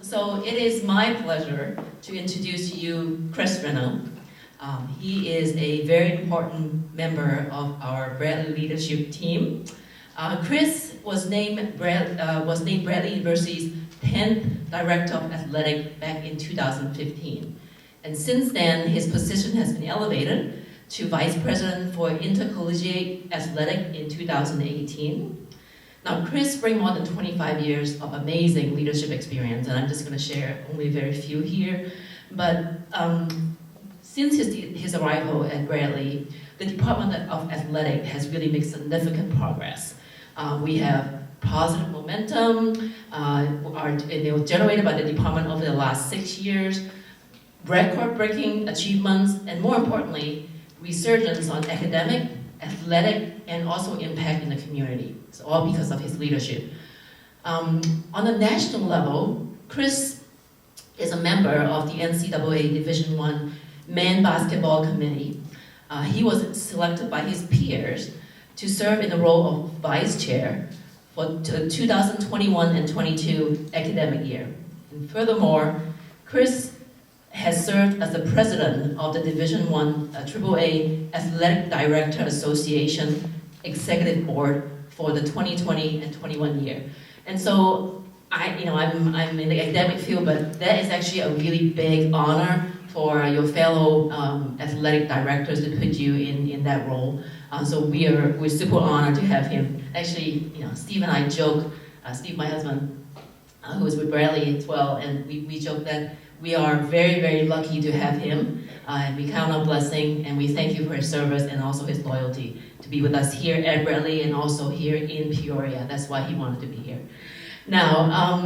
So it is my pleasure to introduce to you Chris Reynolds. He is a very important member of our Bradley leadership team. Chris was named Bradley University's 10th Director of Athletics back in 2015. And since then, his position has been elevated to Vice President for Intercollegiate Athletics in 2018. Now, Chris brings more than 25 years of amazing leadership experience, and I'm just going to share only very few here. But since his arrival at Bradley, the Department of Athletics has really made significant progress. We have positive momentum, generated by the department over the last 6 years, record-breaking achievements, and more importantly, resurgence on academic, athletic, and also impact in the community. It's all because of his leadership. On the national level, Chris is a member of the NCAA Division I Men Basketball Committee. He was selected by his peers to serve in the role of vice chair for the 2021 and 22 academic year. And furthermore, Chris has served as the president of the Division I AAA Athletic Director Association Executive Board for the 2020 and 21 year. And so I'm in the academic field, but that is actually a really big honor for your fellow athletic directors to put you in that role. So we're super honored to have him. Actually, Steve and I joke, Steve, my husband, who is with Bradley as well, and we joke that we are very, very lucky to have him, and we count on blessing, and we thank you for his service and also his loyalty to be with us here at Bradley and also here in Peoria. That's why he wanted to be here. Now,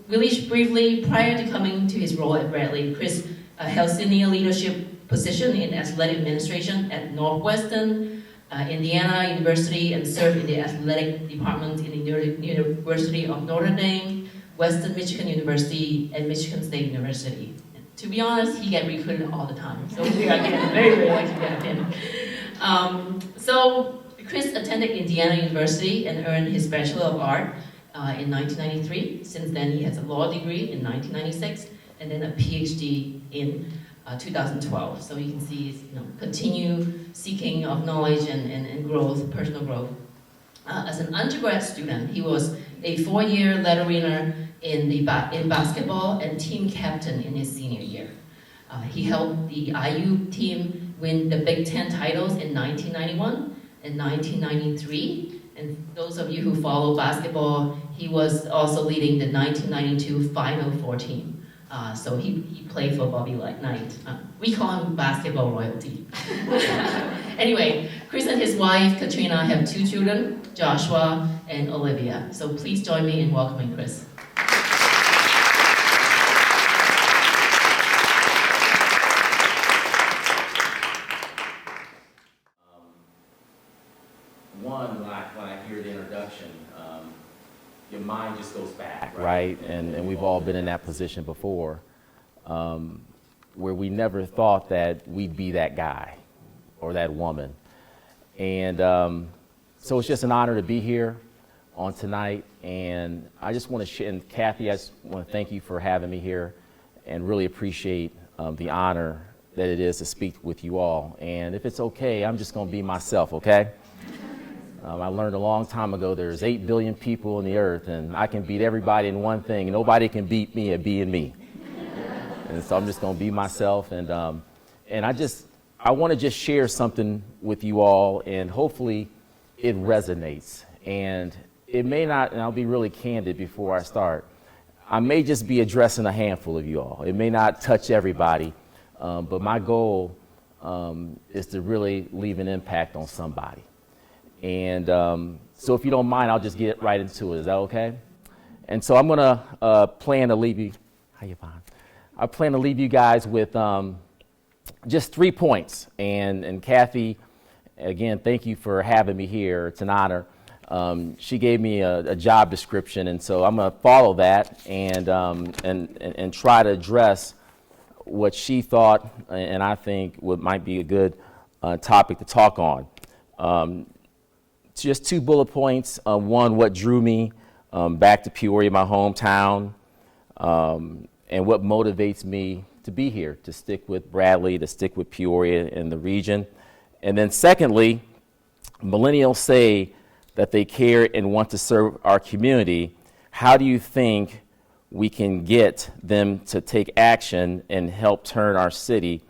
really briefly, prior to coming to his role at Bradley, Chris held senior leadership position in athletic administration at Northwestern Indiana University and served in the athletic department in the University of Notre Dame, Western Michigan University, and Michigan State University. And to be honest, he gets recruited all the time. So we are again very, very lucky to have him. So Chris attended Indiana University and earned his Bachelor of Art in 1993. Since then, he has a law degree in 1996 and then a PhD in 2012. So you can see he's continue seeking of knowledge and growth, personal growth. As an undergrad student, he was a 4-year letter winner in basketball and team captain in his senior year. He helped the IU team win the Big Ten titles in 1991 and 1993. And those of you who follow basketball, he was also leading the 1992 Final Four team. So he played for Bobby Knight. We call him basketball royalty. Anyway, Chris and his wife, Katrina, have 2 children, Joshua and Olivia. So please join me in welcoming Chris. When I hear the introduction, your mind just goes back, right? And we've all been in that position before, where we never thought that we'd be that guy or that woman. And so it's just an honor to be here on tonight. And I just want to share, and Kathy, I just want to thank you for having me here and really appreciate the honor that it is to speak with you all. And if it's okay, I'm just going to be myself, okay? I learned a long time ago there's 8 billion people on the earth, and I can beat everybody in one thing, and nobody can beat me at being me. And so I'm just going to be myself, and I want to just share something with you all, and hopefully it resonates. And it may not, and I'll be really candid before I start, I may just be addressing a handful of you all. It may not touch everybody, but my goal is to really leave an impact on somebody. And so if you don't mind, I'll just get right into it. Is that okay? And so I'm going to plan to leave you, how you fine? I plan to leave you guys with just 3 points. And Kathy, again, thank you for having me here. It's an honor. She gave me a job description, and so I'm going to follow that and try to address what she thought and I think might be a good topic to talk on. Just 2 bullet points. One, what drew me back to Peoria, my hometown. and what motivates me to be here, to stick with Bradley, to stick with Peoria and the region. And then secondly, millennials say that they care and want to serve our community. How do you think we can get them to take action and help turn our city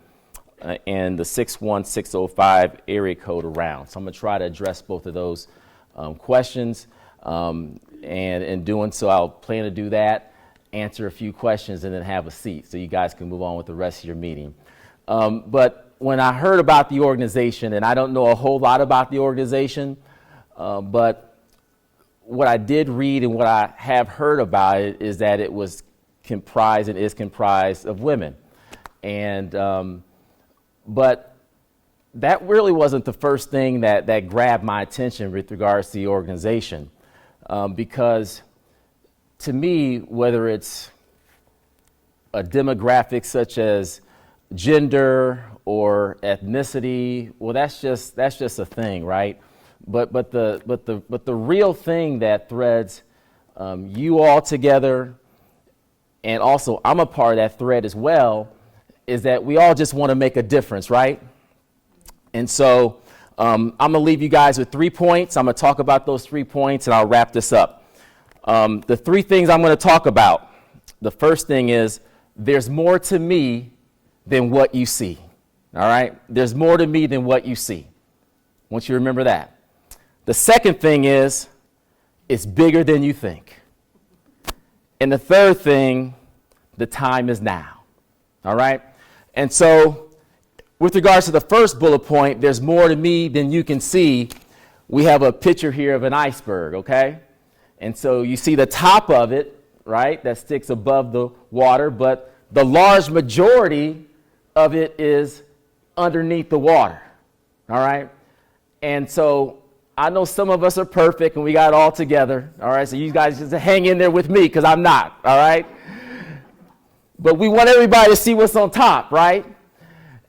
and the 61605 area code around? So I'm going to try to address both of those questions. And in doing so, I'll plan to do that, answer a few questions, and then have a seat so you guys can move on with the rest of your meeting. But when I heard about the organization, and I don't know a whole lot about the organization, but what I did read and what I have heard about it is that it was comprised and is comprised of women. And but that really wasn't the first thing that grabbed my attention with regards to the organization. Because to me, whether it's a demographic such as gender or ethnicity, well, that's just a thing, right? But the real thing that threads you all together, and also I'm a part of that thread as well, is that we all just want to make a difference, right? And so I'm going to leave you guys with 3 points. I'm going to talk about those 3 points, and I'll wrap this up. The 3 things I'm going to talk about. The first thing is, there's more to me than what you see. All right? There's more to me than what you see. I want you to remember that. The second thing is, it's bigger than you think. And the third thing, the time is now. All right? And so, with regards to the first bullet point, there's more to me than you can see. We have a picture here of an iceberg, okay? And so you see the top of it, right, that sticks above the water, but the large majority of it is underneath the water, all right? And so I know some of us are perfect and we got it all together, all right? So you guys just hang in there with me because I'm not, all right? But we want everybody to see what's on top, right?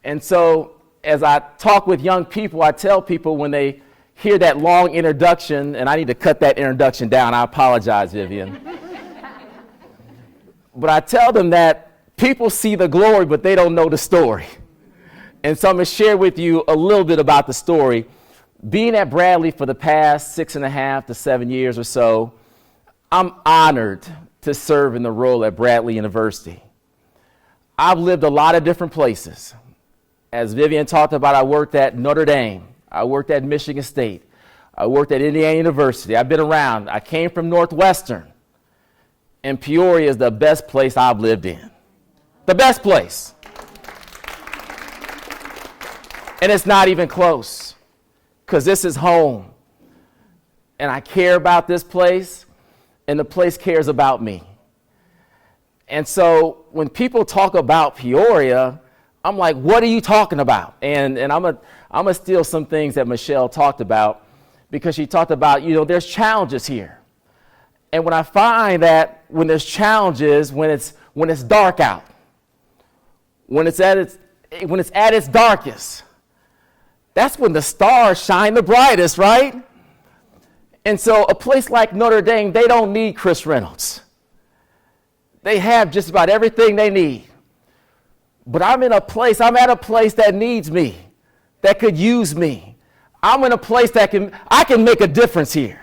And so as I talk with young people, I tell people when they hear that long introduction, and I need to cut that introduction down. I apologize, Vivian. But I tell them that people see the glory, but they don't know the story. And so I'm going to share with you a little bit about the story. Being at Bradley for the past 6.5 to 7 years or so, I'm honored to serve in the role at Bradley University. I've lived a lot of different places. As Vivian talked about, I worked at Notre Dame. I worked at Michigan State. I worked at Indiana University. I've been around. I came from Northwestern. And Peoria is the best place I've lived in. The best place. And it's not even close, because this is home. And I care about this place, and the place cares about me. And so when people talk about Peoria, I'm like, what are you talking about? And I'm gonna steal some things that Michelle talked about, because she talked about, there's challenges here. And when I find that when there's challenges, when it's dark out, when it's at its darkest, that's when the stars shine the brightest, right? And so a place like Notre Dame, they don't need Chris Reynolds. They have just about everything they need. But I'm at a place that needs me, that could use me. I'm in a place I can make a difference here.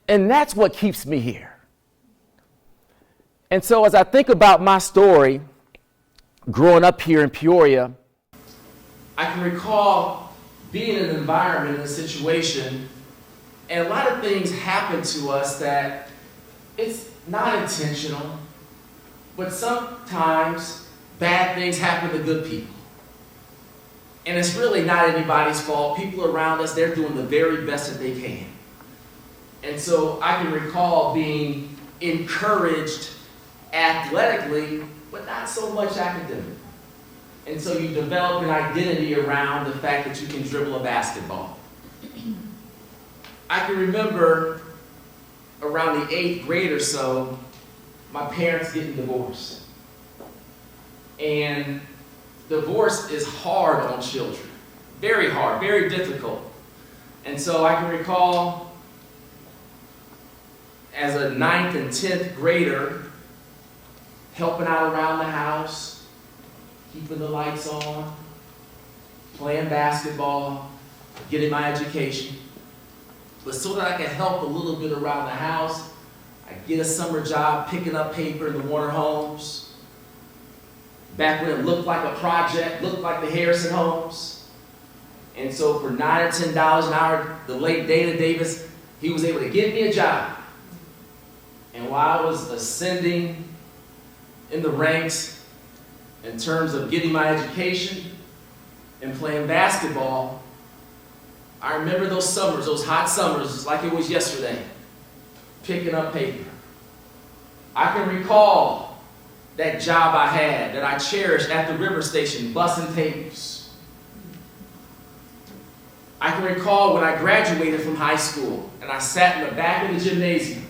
And that's what keeps me here. And so as I think about my story, growing up here in Peoria, I can recall being in an environment, in a situation, and a lot of things happen to us that it's not intentional, but sometimes bad things happen to good people. And it's really not anybody's fault. People around us, they're doing the very best that they can. And so I can recall being encouraged athletically, but not so much academically. And so you develop an identity around the fact that you can dribble a basketball. I can remember around the 8th grade or so, my parents getting divorced. And divorce is hard on children. Very hard, very difficult. And so I can recall as a 9th and 10th grader, helping out around the house, keeping the lights on, playing basketball, getting my education. But so that I can help a little bit around the house, I get a summer job picking up paper in the Warner homes. Back when it looked like a project, looked like the Harrison homes. And so for $9 or $10 an hour, the late Dana Davis, he was able to get me a job. And while I was ascending in the ranks in terms of getting my education and playing basketball, I remember those summers, those hot summers, like it was yesterday, picking up paper. I can recall that job I had that I cherished at the river station, bussing tables. I can recall when I graduated from high school and I sat in the back of the gymnasium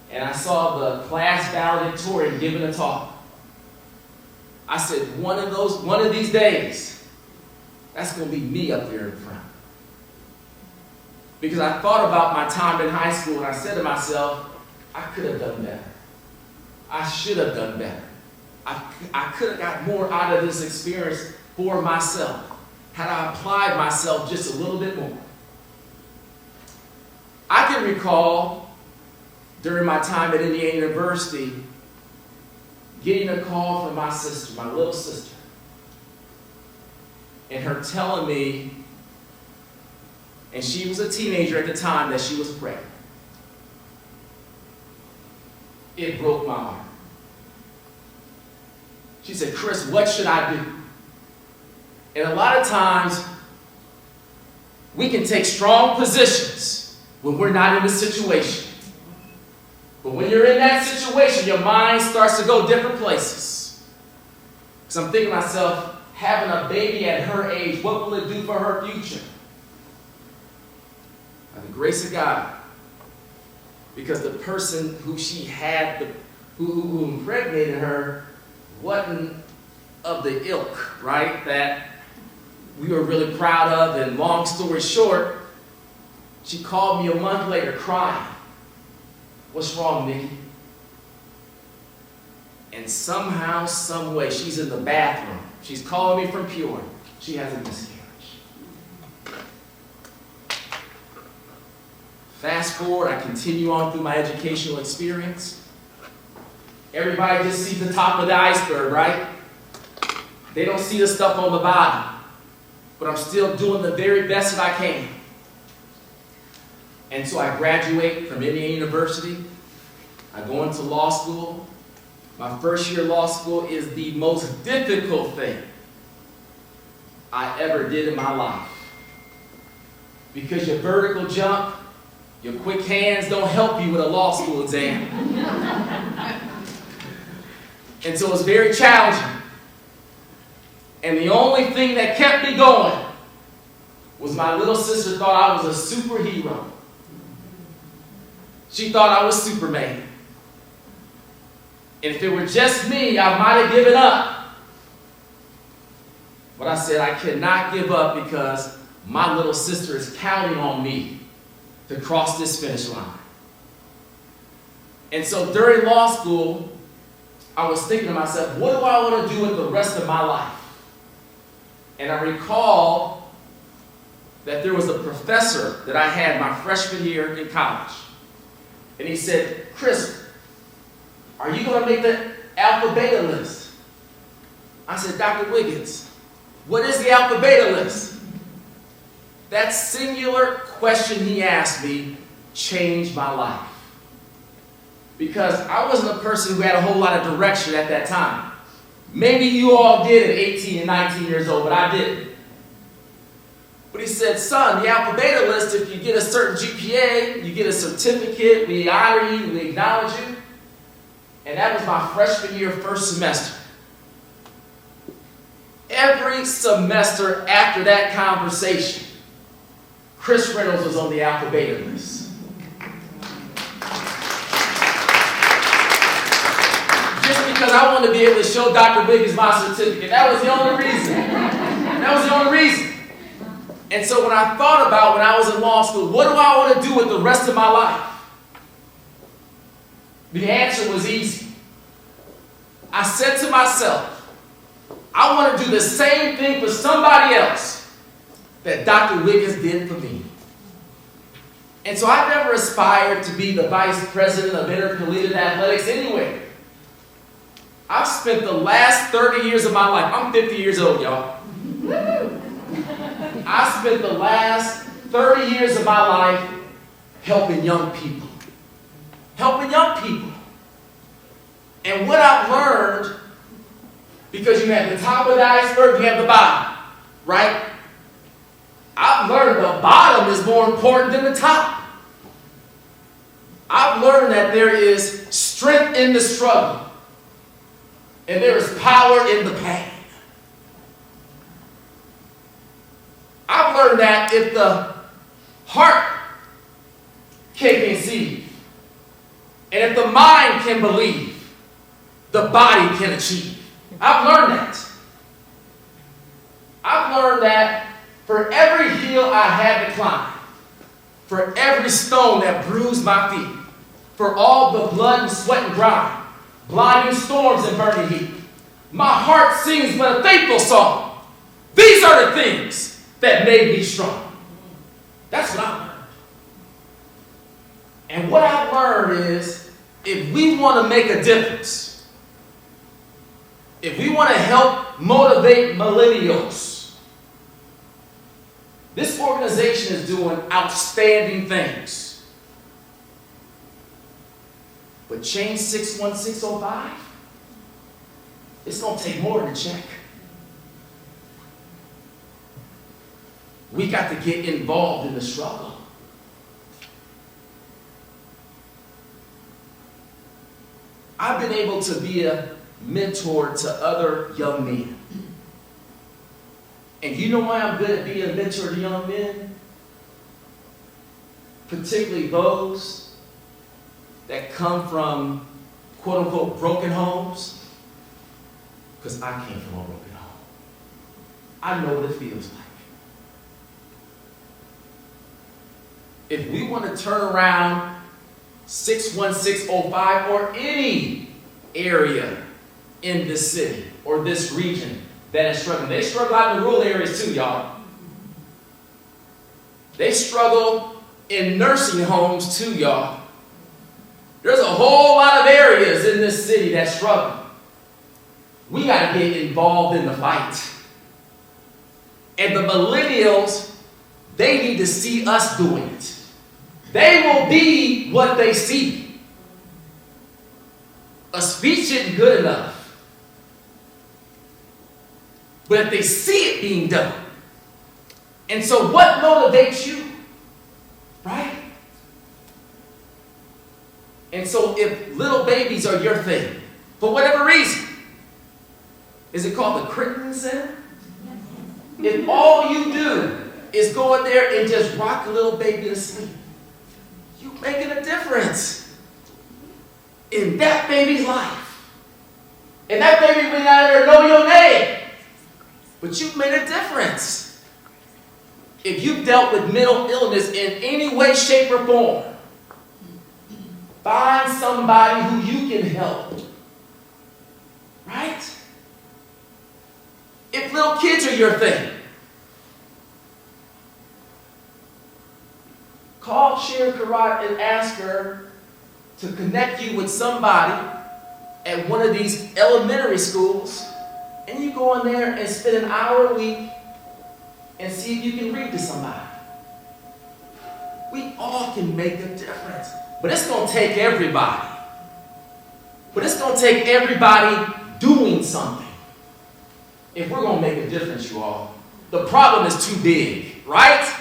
and I saw the class valedictorian giving a talk. I said, one of these days, that's going to be me up there in front. Because I thought about my time in high school and I said to myself, I could have done better. I should have done better. I could have got more out of this experience for myself had I applied myself just a little bit more. I can recall during my time at Indiana University getting a call from my sister, my little sister, and her telling me, and she was a teenager at the time, that she was pregnant. It broke my heart. She said, Chris, what should I do? And a lot of times, we can take strong positions when we're not in the situation. But when you're in that situation, your mind starts to go different places. Because I'm thinking to myself, having a baby at her age, what will it do for her future? By the grace of God, because the person who she had, who impregnated her, wasn't of the ilk, right, that we were really proud of. And long story short, she called me a month later crying. What's wrong, Nikki? And somehow, some way, she's in the bathroom. She's calling me from Peoria. She has a miscarriage. Fast forward, I continue on through my educational experience. Everybody just sees the top of the iceberg, right? They don't see the stuff on the bottom. But I'm still doing the very best that I can. And so I graduate from Indiana University. I go into law school. My first year of law school is the most difficult thing I ever did in my life. Because your vertical jump, your quick hands don't help you with a law school exam. And so it's very challenging. And the only thing that kept me going was my little sister thought I was a superhero. She thought I was Superman. And if it were just me, I might have given up. But I said I cannot give up because my little sister is counting on me to cross this finish line. And so during law school, I was thinking to myself, what do I want to do with the rest of my life? And I recall that there was a professor that I had my freshman year in college. And he said, Chris, are you going to make the alpha beta list? I said, Dr. Wiggins, what is the alpha beta list? That singular question he asked me changed my life. Because I wasn't a person who had a whole lot of direction at that time. Maybe you all did at 18 and 19 years old, but I didn't. But he said, son, the alpha beta list, if you get a certain GPA, you get a certificate, we honor you, we acknowledge you. And that was my freshman year, first semester. Every semester after that conversation, Chris Reynolds was on the alpha beta list. Just because I wanted to be able to show Dr. Wiggins my certificate. That was the only reason. That was the only reason. And so when I thought about when I was in law school, what do I want to do with the rest of my life? The answer was easy. I said to myself, I want to do the same thing for somebody else that Dr. Wiggins did for me. And so I never aspired to be the vice president of intercollegiate athletics anywhere. I've spent the last 30 years of my life, I'm 50 years old, y'all. I spent the last 30 years of my life helping young people. Helping young people. And what I've learned, because you have the top of the iceberg, you have the bottom, right? I've learned the bottom is more important than the top. I've learned that there is strength in the struggle, and there is power in the pain. I've learned that if the heart can conceive, and if the mind can believe, the body can achieve. I've learned that. I've learned that for every hill I had to climb, for every stone that bruised my feet, for all the blood and sweat and grime, blinding storms and burning heat, my heart sings but a faithful song. These are the things that made me strong. That's what I learned. And what I've learned is, if we want to make a difference, if we want to help motivate millennials, this organization is doing outstanding things. But change 61605, it's going to take more than a check. We got to get involved in the struggle. I've been able to be a mentor to other young men. And you know why I'm good at being a mentor to young men? Particularly those that come from quote-unquote broken homes. Because I came from a broken home. I know what it feels like. If we want to turn around 61605 or any area in this city or this region that is struggling. They struggle out in the rural areas too, y'all. They struggle in nursing homes too, y'all. There's a whole lot of areas in this city that struggle. We got to get involved in the fight. And the millennials, they need to see us doing it. They will be what they see. A speech isn't good enough. But if they see it being done. And so what motivates you? Right? And so if little babies are your thing, for whatever reason, is it called the Crittenden Center? If all you do is go in there and just rock a little baby to sleep, you're making a difference in that baby's life. And that baby may not ever know your name, but you've made a difference. If you've dealt with mental illness in any way, shape, or form, find somebody who you can help. Right? If little kids are your thing, call Sharon Karat and ask her to connect you with somebody at one of these elementary schools, and you go in there and spend an hour a week and see if you can read to somebody. We all can make a difference. But it's going to take everybody. But it's going to take everybody doing something. If we're going to make a difference, you all, the problem is too big, right?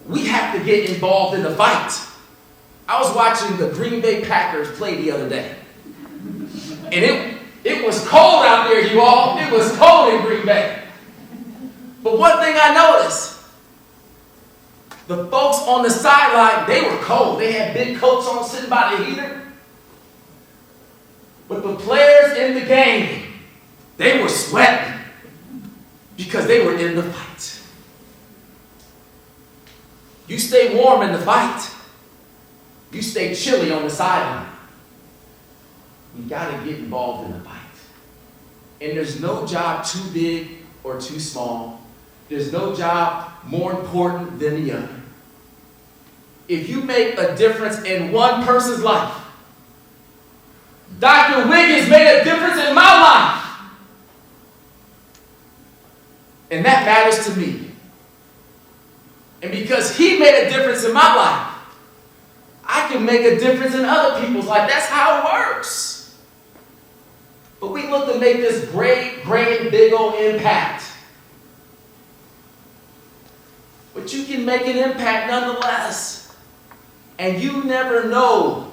We have to get involved in the fight. I was watching the Green Bay Packers play the other day. And it was cold out there, you all. It was cold in Green Bay. But one thing I noticed, the folks on the sideline, they were cold. They had big coats on sitting by the heater. But the players in the game, they were sweating because they were in the fight. You stay warm in the fight. You stay chilly on the sideline. you got to get involved in the fight. And there's no job too big or too small. There's no job more important than the other. If you make a difference in one person's life, Dr. Wiggins made a difference in my life. And that matters to me. And because he made a difference in my life, I can make a difference in other people's life. That's how it works. But we look to make this great, big old impact. But you can make an impact nonetheless. And you never know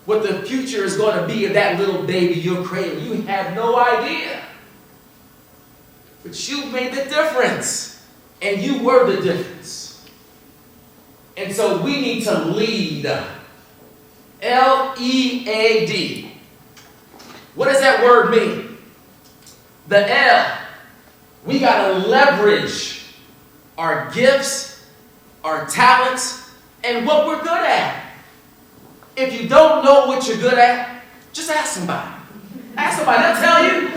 what the future is going to be of that little baby you're cradling. You have no idea. But you made the difference. And you were the difference. And so we need to lead. L-E-A-D. What does that word mean? The L. We got to leverage our gifts, our talents, and what we're good at. If you don't know what you're good at, just ask somebody. Ask somebody, they'll tell you.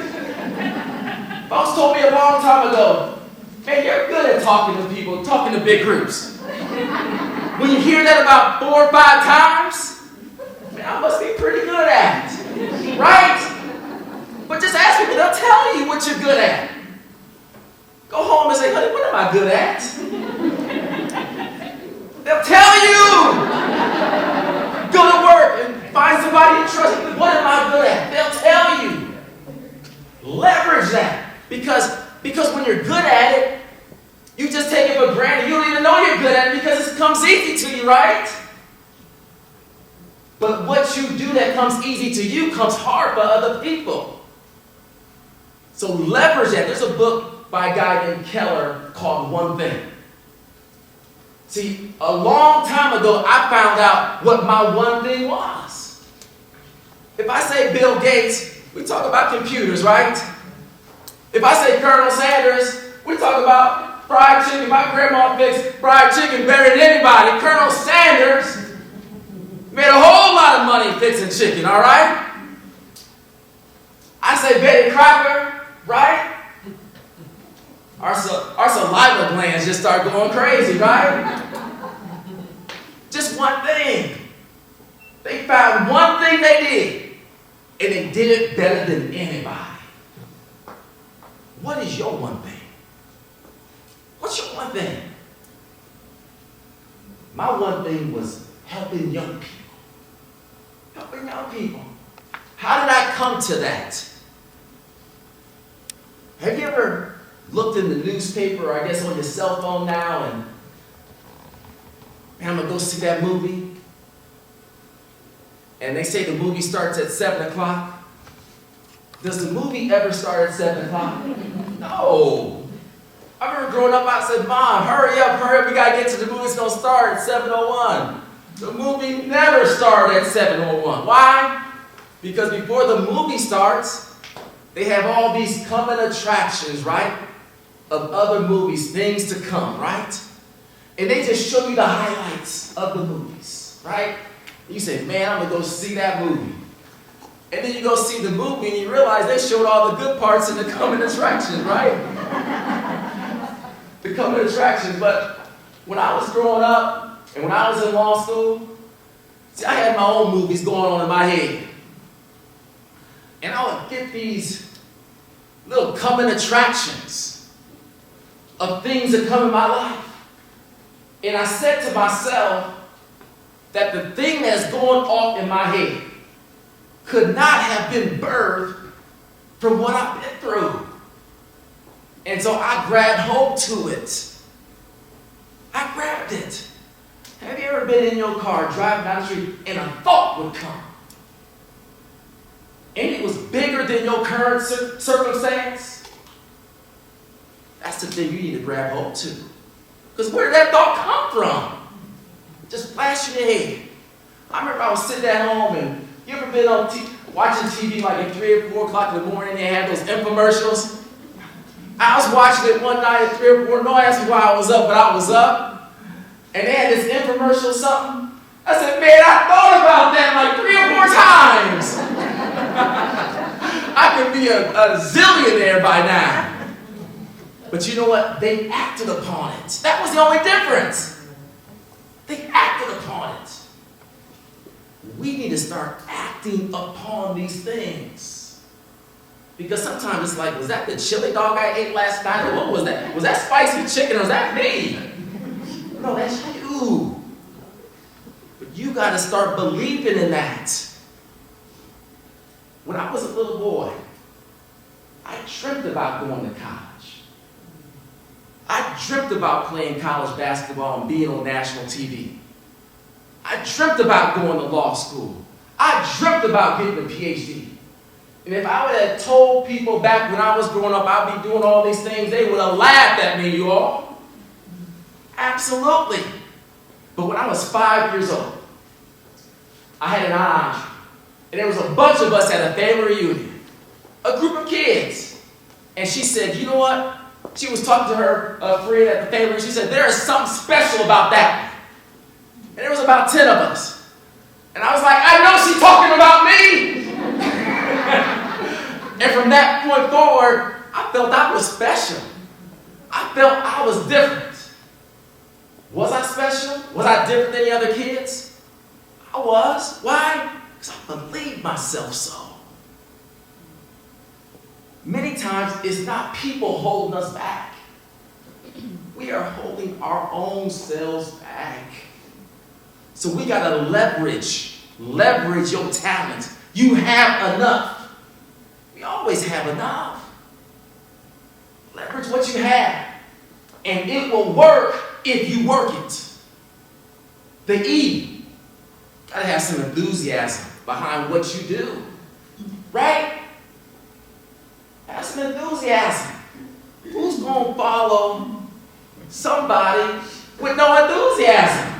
Folks told me a long time ago, man, you're good at talking to people, talking to big groups. When you hear that about 4 or 5 times, man, I must be pretty good at it. Right? But just ask people, they'll tell you what you're good at. Go home and say, honey, what am I good at? They'll tell you. Go to work and find somebody you trust. What am I good at? They'll tell you. Leverage that. Because when you're good at it, you just take it for granted. You don't even know you're good at it because it comes easy to you, right? But what you do that comes easy to you comes hard for other people. So leverage that. There's a book by a guy named Keller called One Thing. See, a long time ago, I found out what my one thing was. If I say Bill Gates, we talk about computers, right? If I say Colonel Sanders, we talk about fried chicken. My grandma fixed fried chicken better than anybody. Colonel Sanders made a whole lot of money fixing chicken, all right? I say Betty Crocker, right? Our saliva glands just start going crazy, right? Just one thing. They found one thing they did, and they did it better than anybody. What is your one thing? What's your one thing? My one thing was helping young people. Helping young people. How did I come to that? Have you ever looked in the newspaper, or I guess on your cell phone now, and man, I'm going to go see that movie? And they say the movie starts at 7 o'clock. Does the movie ever start at 7 o'clock? No. I remember growing up, I said, Mom, hurry up, we got to get to the movie. It's going to start at 7:01. The movie never started at 7:01. Why? Because before the movie starts, they have all these coming attractions, right? Of other movies, things to come, right? And they just show you the highlights of the movies, right? You say, man, I'm going to go see that movie. And then you go see the movie and you realize they showed all the good parts in the coming attractions, right? The coming attractions. But when I was growing up and when I was in law school, see, I had my own movies going on in my head. And I would get these little coming attractions of things that come in my life. And I said to myself that the thing that's going off in my head could not have been birthed from what I've been through. And so I grabbed hold to it. I grabbed it. Have you ever been in your car driving down the street and a thought would come? And it was bigger than your current circumstance? That's the thing you need to grab hold to. Because where did that thought come from? Just flash in your head. I remember I was sitting at home, and you ever been on watching TV like at 3 or 4 o'clock in the morning, they had those infomercials? I was watching it one night at 3 or 4, no one asked me why I was up, but I was up. And they had this infomercial something. I said, man, I thought about that like 3 or 4 times. I could be a zillionaire by now. But you know what? They acted upon it. That was the only difference. They acted upon it. We need to start acting upon these things. Because sometimes it's like, was that the chili dog I ate last night? Or what was that? Was that spicy chicken or was that me? No, that's you. But you got to start believing in that. When I was a little boy, I dreamt about going to college. I dreamt about playing college basketball and being on national TV. I dreamt about going to law school. I dreamt about getting a PhD. And if I would have told people back when I was growing up I'd be doing all these things, they would have laughed at me, you all. Absolutely. But when I was 5 years old, I had an aunt, and there was a bunch of us at a family reunion, a group of kids. And she said, you know what? She was talking to her friend at the family, and she said, there is something special about that. And there was about 10 of us. And I was like, I know she's talking about me. And from that point forward, I felt I was special. I felt I was different. Was I special? Was I different than the other kids? I was. Why? Because I believed myself so. Many times, it's not people holding us back. We are holding our own selves back. So we got to leverage your talent. You have enough. We always have enough. Leverage what you have. And it will work if you work it. The E. Got to have some enthusiasm behind what you do. Right? Have some enthusiasm. Who's going to follow somebody with no enthusiasm?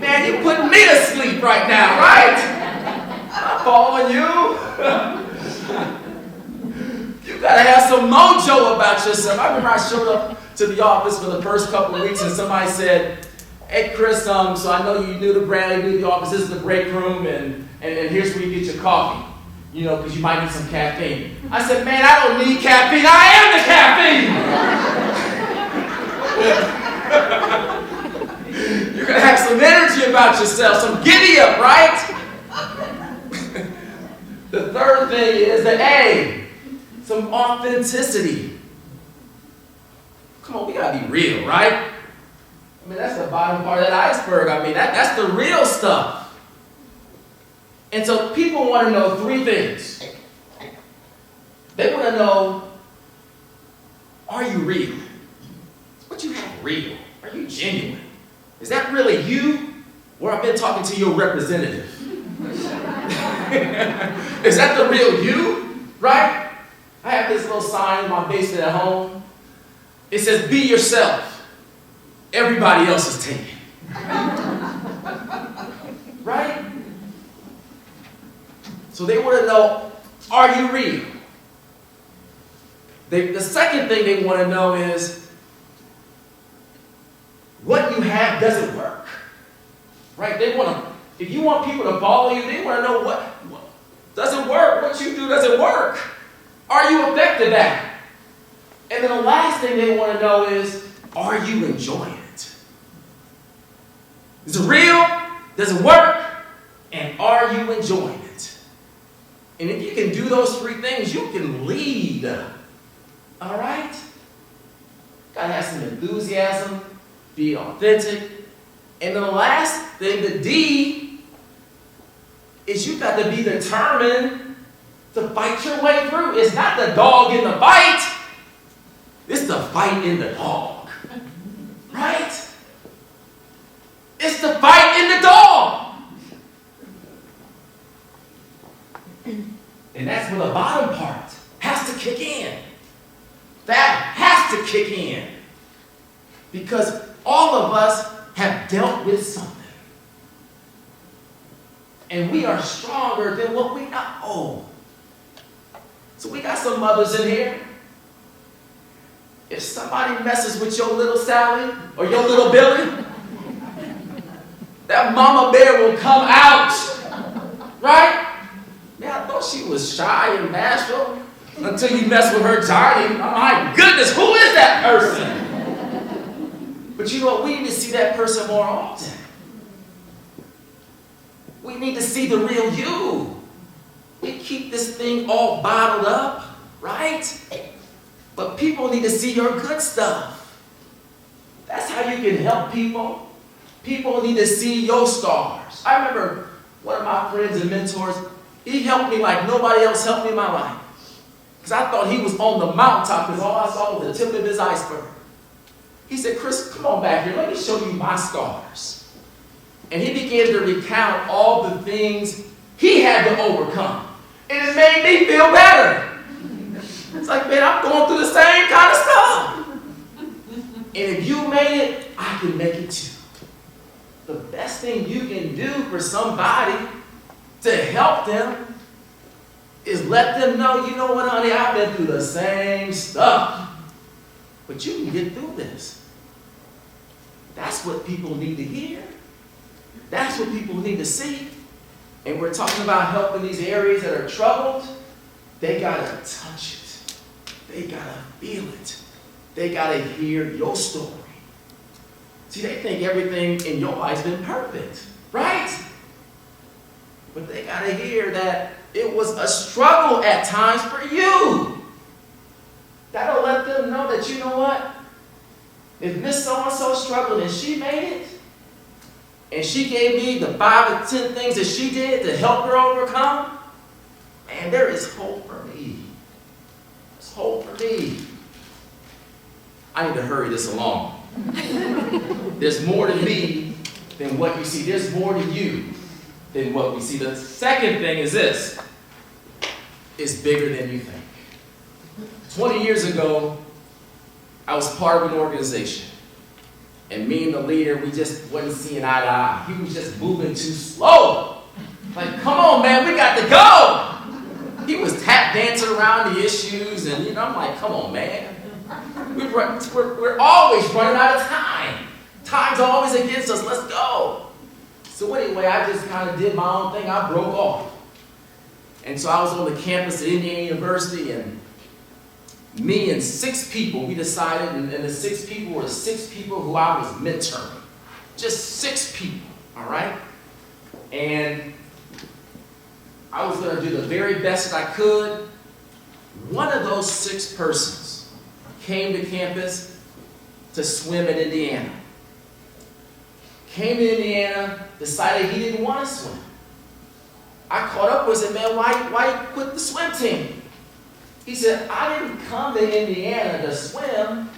Man, you're putting me to sleep right now, right? I'm following you. You got to have some mojo about yourself. I remember I showed up to the office for the first couple of weeks and somebody said, hey, Chris, so I know you knew the Bradley, knew the office. This is the break room, and here's where you get your coffee. You know, because you might need some caffeine. I said, man, I don't need caffeine. I am the caffeine. You're going to have some energy about yourself, some giddy up, right? The third thing is the A, some authenticity. Come on, we got to be real, right? I mean, that's the bottom part of that iceberg. I mean, that's the real stuff. And so people want to know three things. They want to know, are you real? What you have real? Are you genuine? Is that really you? Or I've been talking to your representative? Is that the real you? Right? I have this little sign in my basement at home. It says, be yourself. Everybody else is taken. Right? So they want to know, are you real? The second thing they want to know is, what you have doesn't work. Right? They want to, if you want people to follow you, they want to know what doesn't work. What you do doesn't work. Are you effective at it? And then the last thing they want to know is, are you enjoying it? Is it real? Does it work? And are you enjoying it? And if you can do those three things, you can lead. All right? Gotta have some enthusiasm, be authentic. And then the last thing, the D, is you got to be determined to fight your way through. It's not the dog in the fight. It's the fight in the dog. Right? It's the fight in the dog. And that's where the bottom part has to kick in. That has to kick in. Because all of us have dealt with something. And we are stronger than what we know. So we got some mothers in here. If somebody messes with your little Sally or your little Billy, that mama bear will come out. Right? Now, know, she was shy and bashful until you mess with her Johnny. Oh my goodness, who is that person? But you know what? We need to see that person more often. We need to see the real you. We keep this thing all bottled up, right? But people need to see your good stuff. That's how you can help people. People need to see your stars. I remember one of my friends and mentors, he helped me like nobody else helped me in my life. Because I thought he was on the mountaintop because all I saw was the tip of his iceberg. He said, Chris, come on back here. Let me show you my scars. And he began to recount all the things he had to overcome. And it made me feel better. It's like, man, I'm going through the same kind of stuff. And if you made it, I can make it too. The best thing you can do for somebody to help them is let them know, you know what, honey, I've been through the same stuff. But you can get through this. That's what people need to hear. That's what people need to see. And we're talking about helping these areas that are troubled. They got to touch it. They got to feel it. They got to hear your story. See, they think everything in your life's been perfect, right? But they got to hear that it was a struggle at times for you. That'll let them know that, you know what? If Miss So-and-so struggled and she made it, and she gave me the 5 or 10 things that she did to help her overcome, man, there is hope for me. There's hope for me. I need to hurry this along. There's more to me than what you see. There's more to you than what we see. The second thing is this. It's bigger than you think. 20 years ago, I was part of an organization. And me and the leader, we just wasn't seeing eye to eye. He was just moving too slow. Like, come on, man, we got to go. He was tap dancing around the issues, and I'm like, come on, man. We're always running out of time. Time's always against us. Let's go. So anyway, I just kind of did my own thing. I broke off. And so I was on the campus at Indiana University, and me and 6 people, we decided, and the 6 people were the 6 people who I was mentoring. Just 6 people, all right? And I was going to do the very best that I could. One of those 6 persons came to campus to swim in Indiana. Came to Indiana, decided he didn't want to swim. I caught up with him, man, why you quit the swim team? He said, I didn't come to Indiana to swim.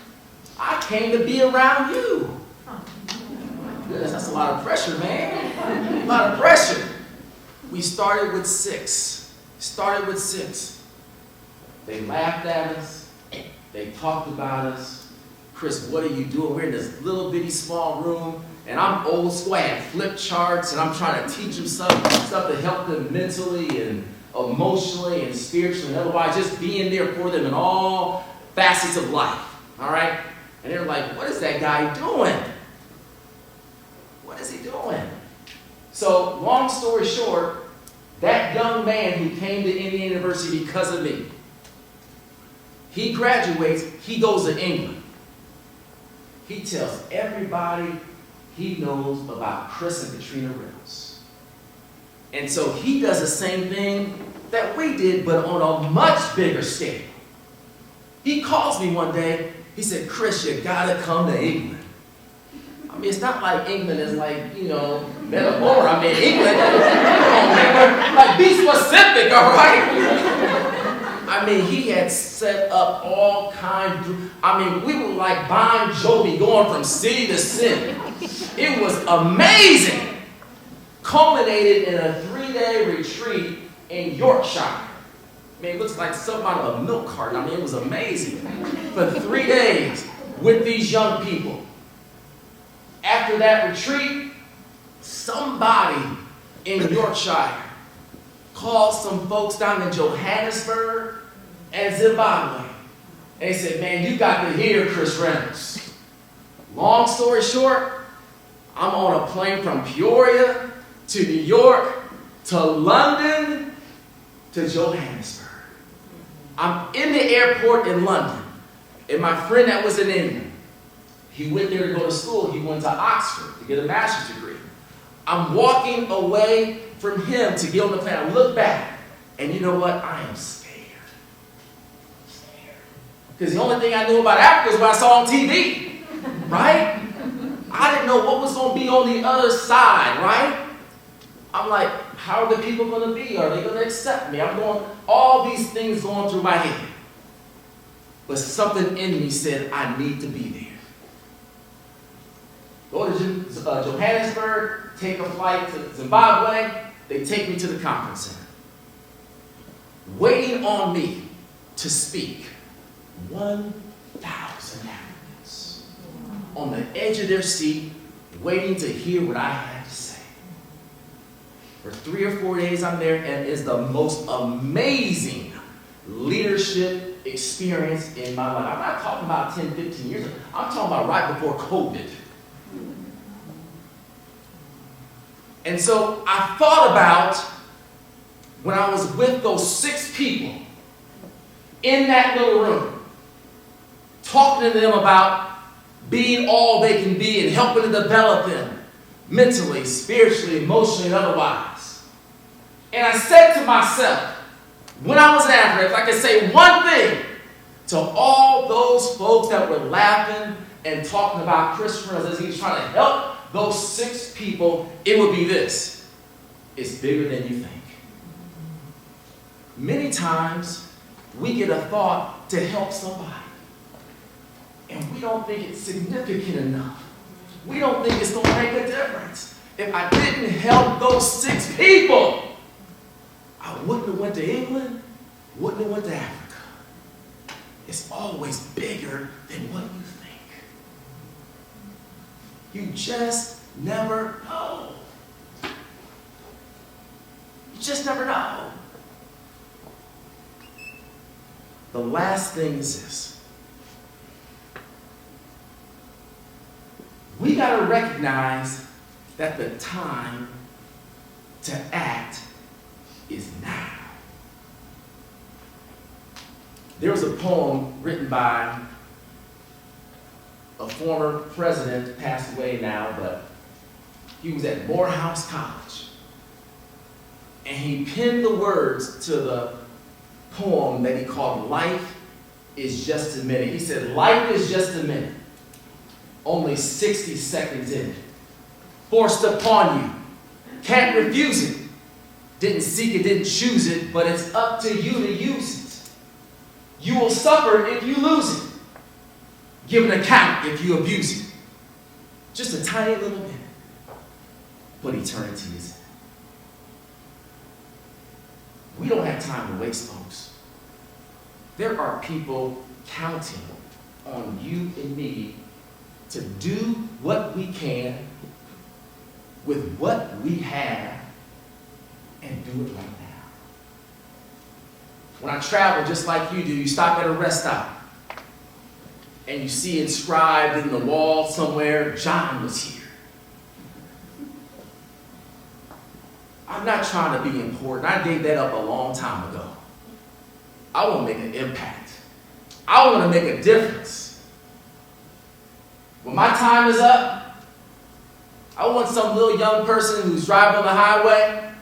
I came to be around you. Goodness, that's a lot of pressure, man. A lot of pressure. We started with 6. They laughed at us. They talked about us. Chris, what are you doing? We're in this little bitty small room, and I'm old school. I had flip charts, and I'm trying to teach them stuff to help them mentally and emotionally and spiritually, and otherwise just being there for them in all facets of life. All right? And they're like, what is that guy doing? What is he doing? So, long story short, that young man who came to Indiana University because of me, he graduates, he goes to England. He tells everybody he knows about Chris and Katrina Reynolds. And so he does the same thing that we did, but on a much bigger scale. He calls me one day, he said, Chris, you gotta come to England. I mean, it's not like England is like, metaphor. I mean, England, come on, man, like be specific, all right? I mean, he had set up all kinds of, we were like Bon Jovi going from city to city. It was amazing. Culminated in a 3-day retreat in Yorkshire. It looks like something out of a milk carton. It was amazing. For 3 days with these young people. After that retreat, somebody in Yorkshire called some folks down in Johannesburg and Zimbabwe. And they said, man, you got to hear Chris Reynolds. Long story short, I'm on a plane from Peoria to New York to London to Johannesburg. I'm in the airport in London, and my friend that was in England, he went there to go to school. He went to Oxford to get a master's degree. I'm walking away from him to get on the plane. I look back, and you know what? I am scared. Because the only thing I knew about Africa is what I saw on TV, right? I didn't know what was going to be on the other side, right? I'm like, how are the people going to be? Are they going to accept me? I'm going, all these things going through my head. But something in me said, I need to be there. Go to Johannesburg, take a flight to Zimbabwe. They take me to the conference center. Waiting on me to speak, 1,000 Africans on the edge of their seat, waiting to hear what I had to say. For 3 or 4 days I'm there, and it's the most amazing leadership experience in my life. I'm not talking about 10, 15 years ago. I'm talking about right before COVID. And so I thought about when I was with those 6 people in that little room, talking to them about being all they can be and helping to develop them mentally, spiritually, emotionally, and otherwise. And I said to myself, when I was in Africa, if I could say one thing to all those folks that were laughing and talking about Chris Reynolds as he was trying to help those 6 people, it would be this: it's bigger than you think. Many times we get a thought to help somebody, and we don't think it's significant enough. We don't think it's going to make a difference. If I didn't help those 6 people, I wouldn't have went to England, wouldn't have went to Africa. It's always bigger than what you think. You just never know. You just never know. The last thing is this. We got to recognize that the time to act is now. There was a poem written by a former president, passed away now, but he was at Morehouse College. And he penned the words to the poem that he called Life is Just a Minute. He said, life is just a minute, only 60 seconds in it, forced upon you, can't refuse it, didn't seek it, didn't choose it, but it's up to you to use it. You will suffer if you lose it, give an account if you abuse it. Just a tiny little minute, but eternity is it. We don't have time to waste, folks. There are people counting on you and me to do what we can with what we have and do it right now. When I travel just like you do, you stop at a rest stop and you see inscribed in the wall somewhere, John was here. I'm not trying to be important. I gave that up a long time ago. I want to make an impact. I want to make a difference. When my time is up, I want some little young person who's driving on the highway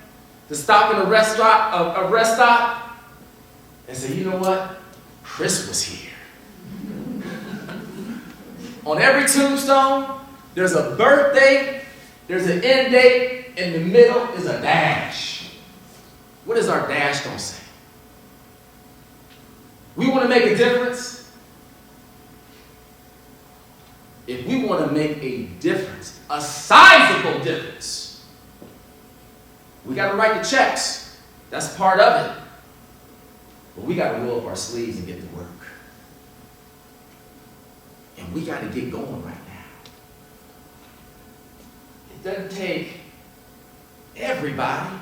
to stop in a rest stop and say, you know what? Chris was here. On every tombstone, there's a birthday, there's an end date, in the middle is a dash. What is our dash going to say? We want to make a difference. If we want to make a difference, a sizable difference, we got to write the checks. That's part of it. But we got to roll up our sleeves and get to work. And we got to get going right now. It doesn't take everybody,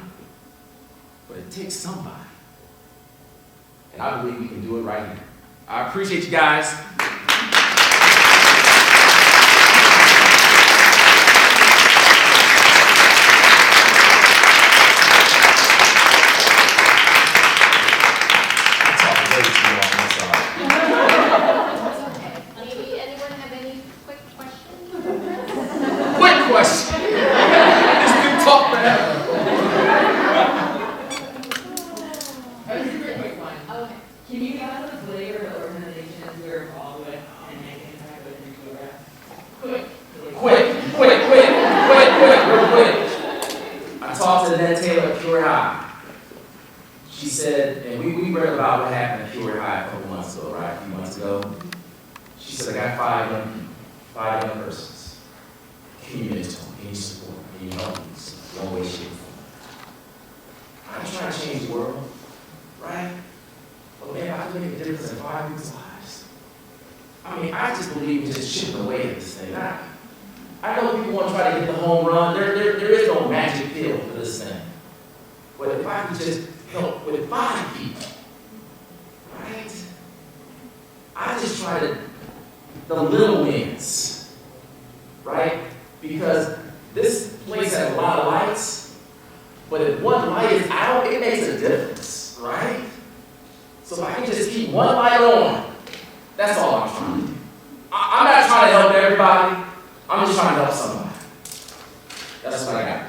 but it takes somebody. And I believe we can do it right here. I appreciate you guys. quick, real quick. I talked to Ned Taylor at Peoria High. She said, and we read about what happened at Peoria High a couple months ago, right? A few months ago. She said, I got 5 young people, 5 young persons. Can you mentor them? Can you support them? Can you help them? One way, shape, or form. I'm trying to change the world, right? But man, I can make a difference in 5 people's lives. I mean, I just believe in just chipping away at this thing. I know people want to try to hit the home run. There is no magic pill for this thing. But if I could just help with 5 people, right? I just try to, the little wins, right? Because this place has a lot of lights, but if one light is out, it makes a difference, right? So if I can just keep one light on, that's all I'm trying to do. I'm not trying to help everybody. I'm just trying to help somebody. That's what I got.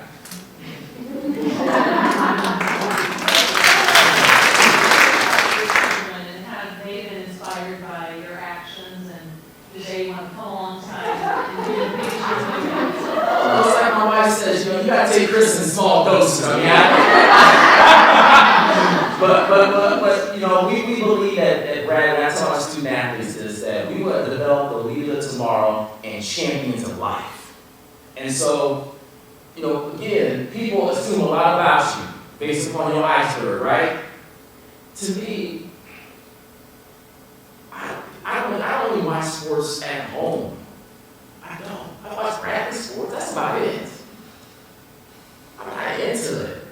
And have they been inspired by your actions, and do they want to come alongside and do the things you're doing? It's like my wife says, you gotta take Chris in small doses. I mean, we believe that Brad, and I tell our student athletes is that we want to develop the leader of tomorrow and champions of life. And so, again, people assume a lot about you based upon your iceberg, right? To me, I don't really watch sports at home. I don't. I watch practice sports. That's about it. I'm not into it.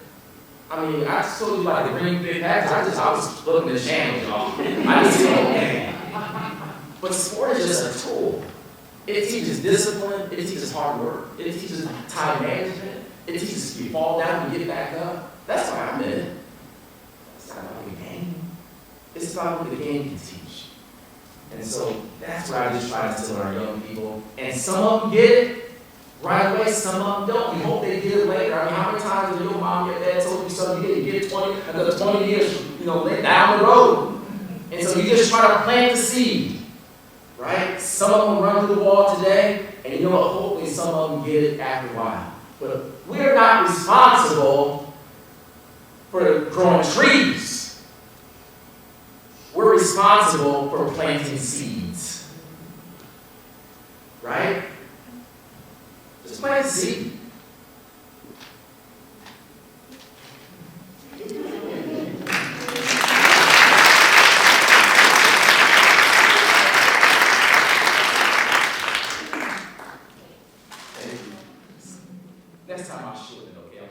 I mean, I just told you about the green big package. I was looking at the channel, y'all. I didn't see anything. But sport is just a tool. It teaches discipline. It teaches hard work. It teaches time management. It teaches you fall down and get back up. That's why I'm in it. It's not about the game. It's about what the game can teach. And so that's what I just try to tell our young people. And some of them get it right away, some of them don't. We hope they get it later. I mean, how many times have your mom or dad told you something, you get it 20 years, later down the road. And so you just try to plant the seed, right? Some of them run through the wall today, and hopefully some of them get it after a while. But we're not responsible for growing trees. We're responsible for planting seeds, right? Just plant a seed. Next time I'll shoot it, okay?